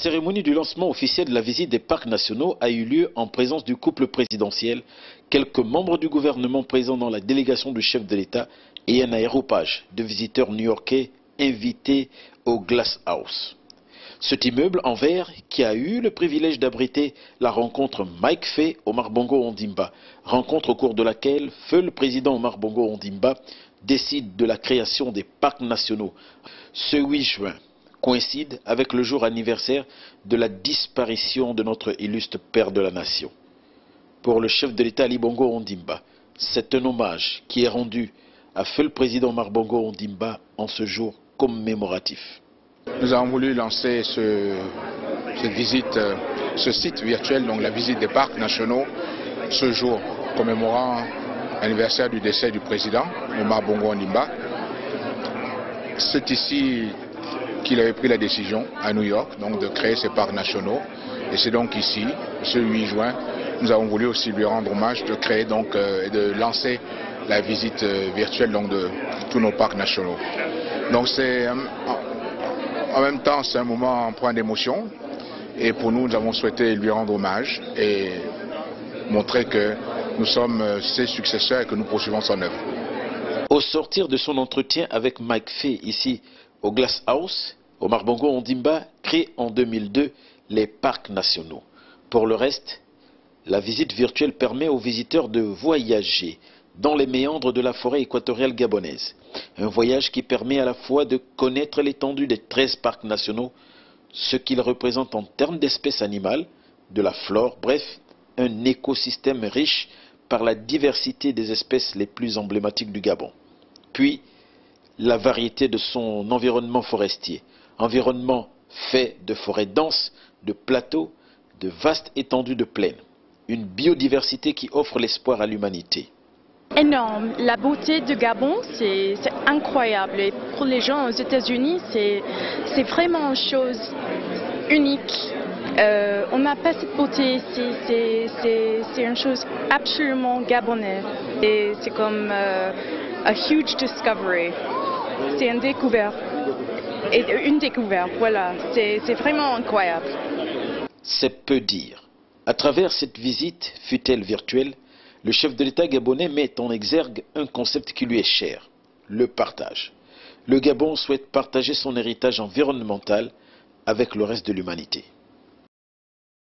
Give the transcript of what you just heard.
cérémonie du lancement officiel de la visite des parcs nationaux a eu lieu en présence du couple présidentiel, quelques membres du gouvernement présents dans la délégation du chef de l'État et un aéropage de visiteurs new-yorkais invités au Glass House. Cet immeuble en verre qui a eu le privilège d'abriter la rencontre Mike Faye Omar Bongo Ondimba, rencontre au cours de laquelle feu le président Omar Bongo Ondimba décide de la création des parcs nationaux. Ce 8 juin coïncide avec le jour anniversaire de la disparition de notre illustre père de la nation. Pour le chef de l'État Ali Bongo Ondimba, c'est un hommage qui est rendu à feu le président Omar Bongo Ondimba en ce jour commémoratif. Nous avons voulu lancer cette visite, ce site virtuel, donc la visite des parcs nationaux, ce jour commémorant l'anniversaire du décès du président Omar Bongo Ondimba. C'est ici qu'il avait pris la décision à New York donc de créer ces parcs nationaux. Et c'est donc ici, ce 8 juin, nous avons voulu aussi lui rendre hommage de créer donc et de lancer la visite virtuelle donc, de tous nos parcs nationaux. Donc c'est en même temps c'est un moment empreint d'émotion et pour nous, nous avons souhaité lui rendre hommage et montrer que nous sommes ses successeurs et que nous poursuivons son œuvre. Au sortir de son entretien avec Mike Faye ici au Glass House, Omar Bongo Ondimba crée en 2002 les parcs nationaux. Pour le reste, la visite virtuelle permet aux visiteurs de voyager dans les méandres de la forêt équatoriale gabonaise. Un voyage qui permet à la fois de connaître l'étendue des 13 parcs nationaux, ce qu'ils représentent en termes d'espèces animales, de la flore, bref, un écosystème riche par la diversité des espèces les plus emblématiques du Gabon. Puis, la variété de son environnement forestier, environnement fait de forêts denses, de plateaux, de vastes étendues de plaines. Une biodiversité qui offre l'espoir à l'humanité. Énorme. La beauté du Gabon, c'est incroyable. Et pour les gens aux États-Unis, c'est vraiment une chose unique. On n'a pas cette beauté ici. C'est une chose absolument gabonaise. Et c'est comme a huge discovery. C'est une découverte. Et une découverte, voilà. C'est vraiment incroyable. C'est peu dire. À travers cette visite, fût-elle virtuelle, le chef de l'État gabonais met en exergue un concept qui lui est cher, le partage. Le Gabon souhaite partager son héritage environnemental avec le reste de l'humanité.